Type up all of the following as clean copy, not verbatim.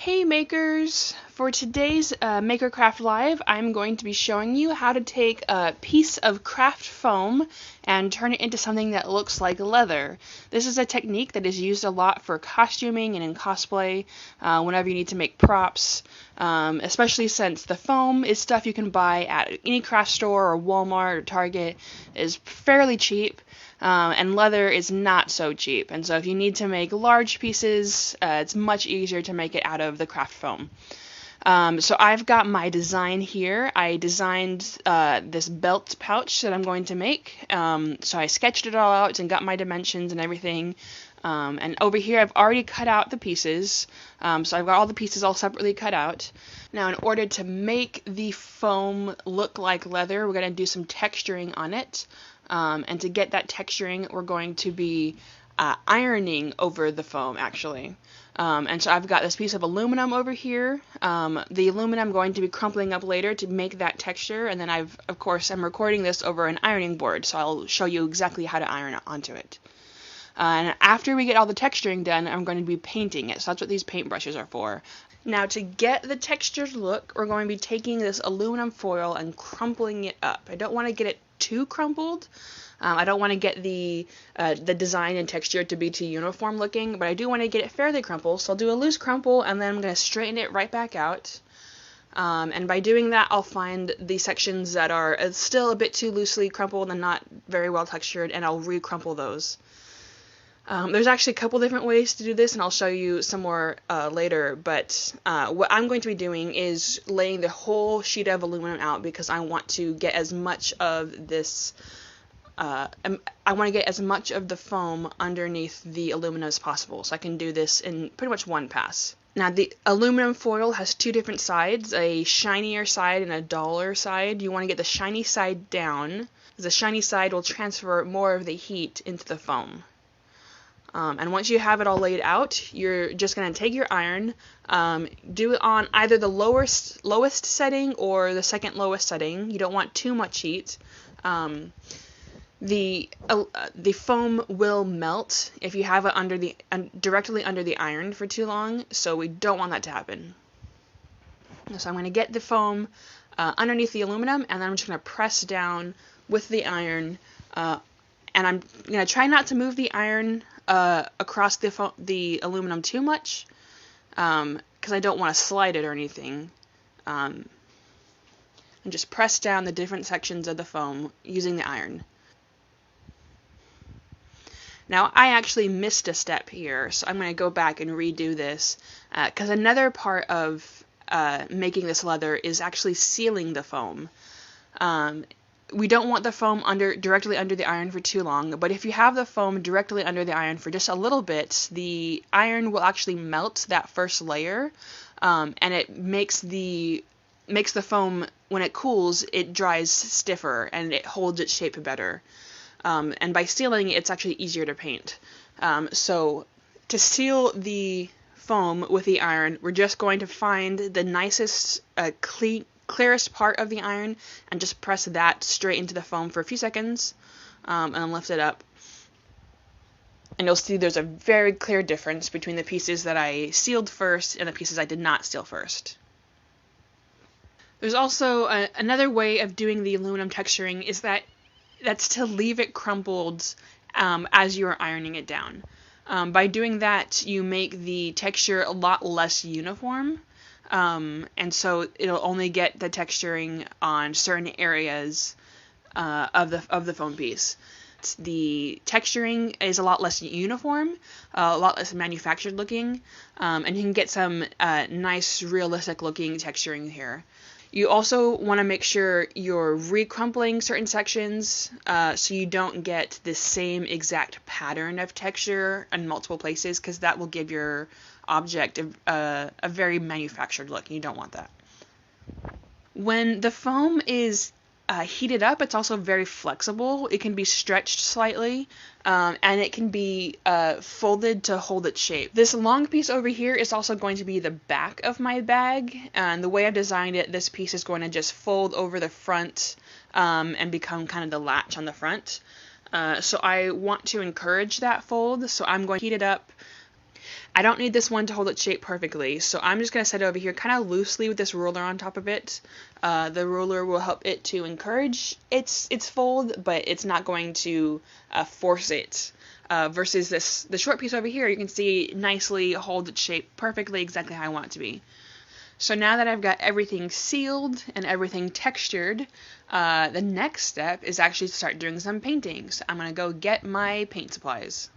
Hey makers! For today's MakerCraft Live, I'm going to be showing you how to take a piece of craft foam and turn it into something that looks like leather. This is a technique that is used a lot for costuming and in cosplay, whenever you need to make props, especially since the foam is stuff you can buy at any craft store or Walmart or Target. It is fairly cheap. And leather is not so cheap, and so if you need to make large pieces, it's much easier to make it out of the craft foam. So I've got my design here. I designed this belt pouch that I'm going to make. So I sketched it all out and got my dimensions and everything. And over here I've already cut out the pieces. So I've got all the pieces all separately cut out. Now in order to make the foam look like leather, we're going to do some texturing on it. And to get that texturing, we're going to be ironing over the foam, actually. And so I've got this piece of aluminum over here. The aluminum I'm going to be crumpling up later to make that texture, and then I'm recording this over an ironing board, so I'll show you exactly how to iron onto it. And after we get all the texturing done, I'm going to be painting it, so that's what these paint brushes are for. Now to get the textured look, we're going to be taking this aluminum foil and crumpling it up. I don't want to get it too crumpled. I don't want to get the design and texture to be too uniform looking, but I do want to get it fairly crumpled, so I'll do a loose crumple and then I'm going to straighten it right back out. And by doing that, I'll find the sections that are still a bit too loosely crumpled and not very well textured, and I'll re-crumple those. There's actually a couple different ways to do this, and I'll show you some more later, but what I'm going to be doing is laying the whole sheet of aluminum out because I want to get as much of this, I want to get as much of the foam underneath the aluminum as possible, so I can do this in pretty much one pass. Now the aluminum foil has two different sides, a shinier side and a duller side. You want to get the shiny side down, because the shiny side will transfer more of the heat into the foam. And once you have it all laid out, you're just going to take your iron, do it on either the lowest setting or the second lowest setting. You don't want too much heat. The foam will melt if you have it directly under the iron for too long, so we don't want that to happen. So I'm going to get the foam underneath the aluminum, and then I'm just going to press down with the iron, and I'm going to try not to move the iron across the aluminum too much, because I don't want to slide it or anything. And just press down the different sections of the foam using the iron. Now I actually missed a step here, so I'm going to go back and redo this, because another part of making this leather is actually sealing the foam. We don't want the foam directly under the iron for too long, but if you have the foam directly under the iron for just a little bit, the iron will actually melt that first layer, and it makes the foam, when it cools, it dries stiffer and it holds its shape better. And by sealing, it's actually easier to paint. So to seal the foam with the iron, we're just going to find the nicest, clearest part of the iron and just press that straight into the foam for a few seconds, and then lift it up. And you'll see there's a very clear difference between the pieces that I sealed first and the pieces I did not seal first. There's also another way of doing the aluminum texturing, that's to leave it crumpled as you're ironing it down. By doing that, you make the texture a lot less uniform. And so it'll only get the texturing on certain areas of the foam piece. The texturing is a lot less uniform, a lot less manufactured looking, and you can get some nice realistic looking texturing here. You also want to make sure you're re-crumpling certain sections so you don't get the same exact pattern of texture in multiple places, because that will give your object a very manufactured look. You don't want that. When the foam is heated up, it's also very flexible. It can be stretched slightly, and it can be folded to hold its shape. This long piece over here is also going to be the back of my bag, and the way I've designed it, this piece is going to just fold over the front and become kind of the latch on the front. So I want to encourage that fold, so I'm going to heat it up. I don't need this one to hold its shape perfectly, so I'm just going to set it over here kind of loosely with this ruler on top of it. The ruler will help it to encourage its fold, but it's not going to force it. Versus the short piece over here, you can see nicely holds its shape perfectly exactly how I want it to be. So now that I've got everything sealed and everything textured, the next step is actually to start doing some painting. So I'm going to go get my paint supplies.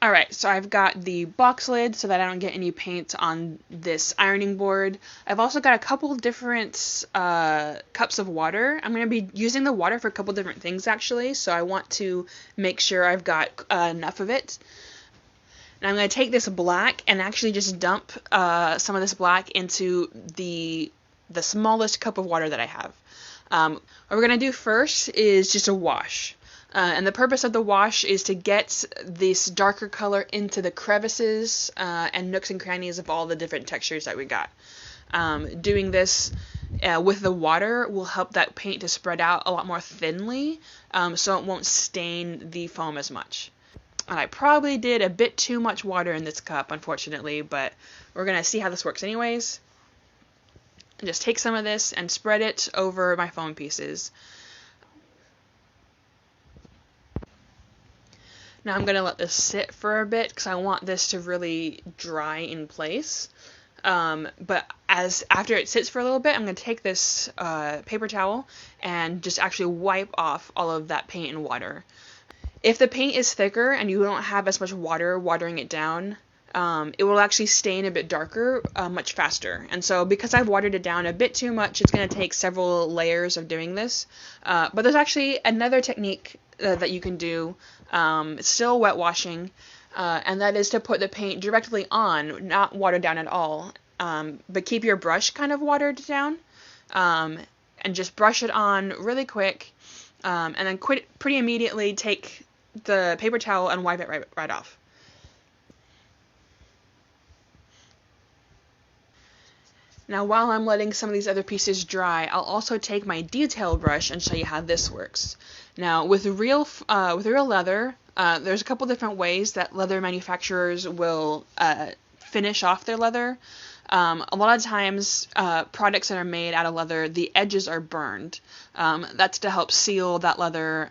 Alright, so I've got the box lid so that I don't get any paint on this ironing board. I've also got a couple different cups of water. I'm going to be using the water for a couple different things actually, so I want to make sure I've got enough of it. And I'm going to take this black and actually just dump some of this black into the smallest cup of water that I have. What we're going to do first is just a wash. And the purpose of the wash is to get this darker color into the crevices and nooks and crannies of all the different textures that we got. Doing this with the water will help that paint to spread out a lot more thinly, so it won't stain the foam as much. And I probably did a bit too much water in this cup, unfortunately, but we're going to see how this works anyways. And just take some of this and spread it over my foam pieces. Now I'm going to let this sit for a bit because I want this to really dry in place. But after it sits for a little bit, I'm going to take this paper towel and just actually wipe off all of that paint and water. If the paint is thicker and you don't have as much water watering it down, it will actually stain a bit darker much faster. And so because I've watered it down a bit too much, it's going to take several layers of doing this. But there's actually another technique that you can do. It's still wet washing, and that is to put the paint directly on, not watered down at all, but keep your brush kind of watered down, and just brush it on really quick, and then pretty immediately take the paper towel and wipe it right off. Now while I'm letting some of these other pieces dry, I'll also take my detail brush and show you how this works. Now with real leather, there's a couple different ways that leather manufacturers will finish off their leather. A lot of times products that are made out of leather, the edges are burned. That's to help seal that leather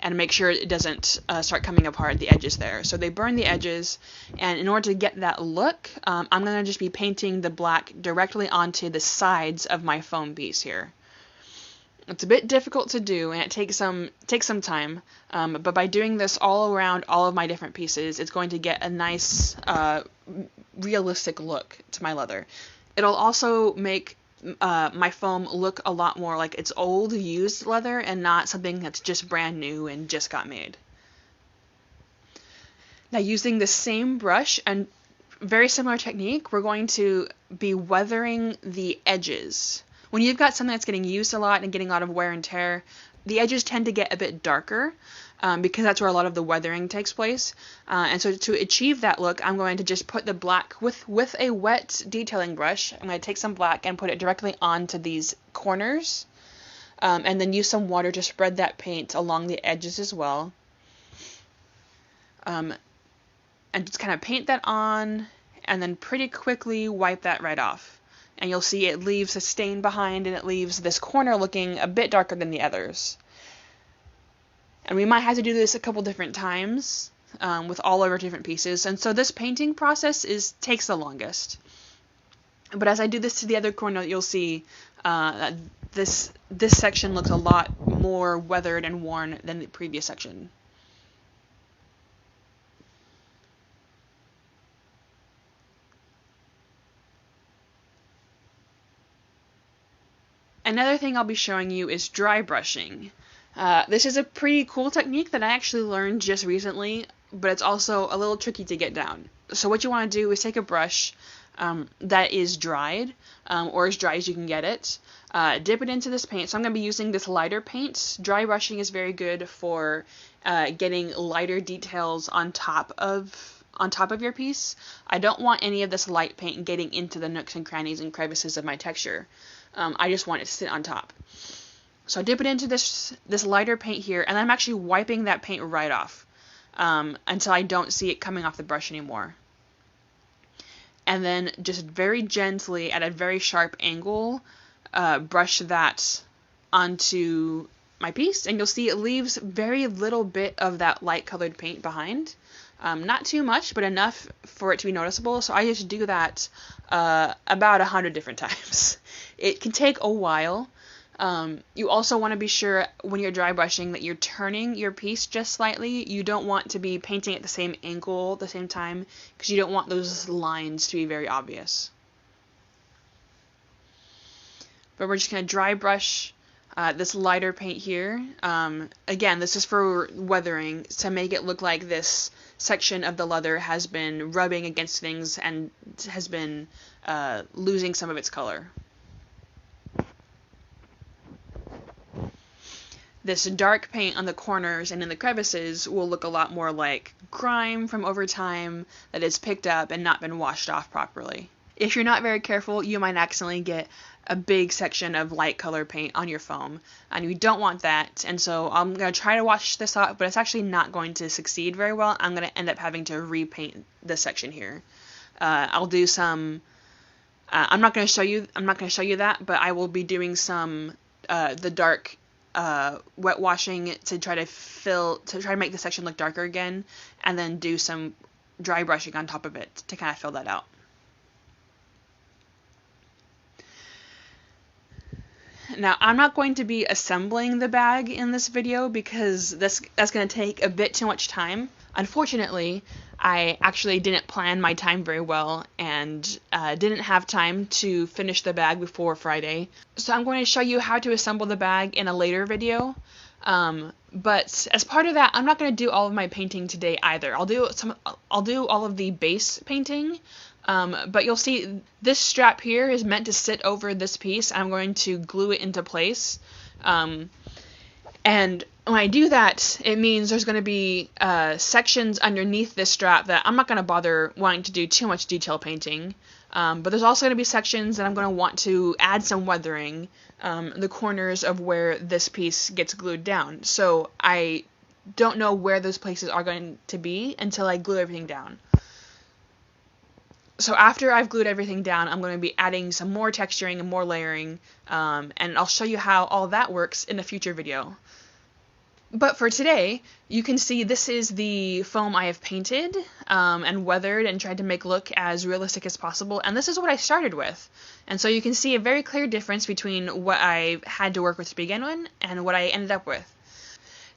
and make sure it doesn't start coming apart at the edges there. So they burn the edges, and in order to get that look, I'm going to just be painting the black directly onto the sides of my foam piece here. It's a bit difficult to do, and it takes some time, but by doing this all around all of my different pieces, it's going to get a nice, realistic look to my leather. It'll also make my foam look a lot more like it's old, used leather, and not something that's just brand new and just got made. Now using the same brush and very similar technique, we're going to be weathering the edges. When you've got something that's getting used a lot and getting a lot of wear and tear, the edges tend to get a bit darker because that's where a lot of the weathering takes place. And so to achieve that look, I'm going to just put the black with a wet detailing brush. I'm going to take some black and put it directly onto these corners, and then use some water to spread that paint along the edges as well. And just kind of paint that on, and then pretty quickly wipe that right off. And you'll see it leaves a stain behind, and it leaves this corner looking a bit darker than the others. And we might have to do this a couple different times with all of our different pieces. And so this painting process takes the longest. But as I do this to the other corner, you'll see that this section looks a lot more weathered and worn than the previous section. Another thing I'll be showing you is dry brushing. This is a pretty cool technique that I actually learned just recently, but it's also a little tricky to get down. So what you want to do is take a brush that is dried, or as dry as you can get it, dip it into this paint. So I'm going to be using this lighter paint. Dry brushing is very good for getting lighter details on top of your piece. I don't want any of this light paint getting into the nooks and crannies and crevices of my texture. I just want it to sit on top. So I dip it into this lighter paint here, and I'm actually wiping that paint right off until I don't see it coming off the brush anymore. and then just very gently at a very sharp angle brush that onto my piece, and you'll see it leaves very little bit of that light colored paint behind. Not too much, but enough for it to be noticeable, so I just do that about 100 different times. It can take a while. You also want to be sure when you're dry brushing that you're turning your piece just slightly. You don't want to be painting at the same angle at the same time, because you don't want those lines to be very obvious. But we're just going to dry brush this lighter paint here. Again, this is for weathering, to make it look like this section of the leather has been rubbing against things and has been losing some of its color. This dark paint on the corners and in the crevices will look a lot more like grime from over time that is picked up and not been washed off properly. If you're not very careful, you might accidentally get a big section of light color paint on your foam, and you don't want that. And so I'm going to try to wash this off, but it's actually not going to succeed very well. I'm going to end up having to repaint this section here. I'll do some I'm not going to show you that, but I will be doing some the dark wet washing to try to make the section look darker again, and then do some dry brushing on top of it to kind of fill that out. Now, I'm not going to be assembling the bag in this video because that's going to take a bit too much time. Unfortunately, I actually didn't plan my time very well and didn't have time to finish the bag before Friday. So I'm going to show you how to assemble the bag in a later video. But as part of that, I'm not going to do all of my painting today either. I'll do all of the base painting. But you'll see this strap here is meant to sit over this piece. I'm going to glue it into place. And when I do that, it means there's going to be sections underneath this strap that I'm not going to bother wanting to do too much detail painting. But there's also going to be sections that I'm going to want to add some weathering, the corners of where this piece gets glued down. So I don't know where those places are going to be until I glue everything down. So after I've glued everything down, I'm going to be adding some more texturing and more layering, and I'll show you how all that works in a future video. But for today, you can see this is the foam I have painted and weathered and tried to make look as realistic as possible, and this is what I started with. And so you can see a very clear difference between what I had to work with to begin with and what I ended up with.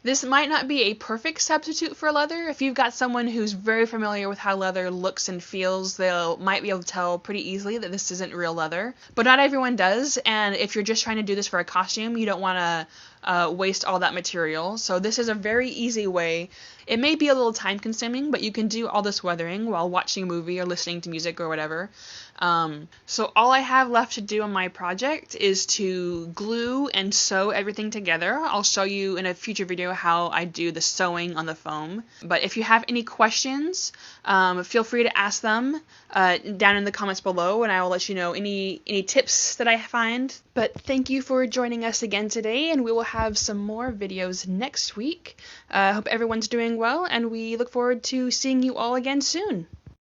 This might not be a perfect substitute for leather. If you've got someone who's very familiar with how leather looks and feels, they might be able to tell pretty easily that this isn't real leather. But not everyone does, and if you're just trying to do this for a costume, you don't want to waste all that material. So this is a very easy way. It may be a little time consuming, but you can do all this weathering while watching a movie or listening to music or whatever. So all I have left to do on my project is to glue and sew everything together. I'll show you in a future video how I do the sewing on the foam. But if you have any questions, feel free to ask them down in the comments below, and I will let you know any tips that I find. But thank you for joining us again today, and we will have some more videos next week. I hope everyone's doing well, and we look forward to seeing you all again soon.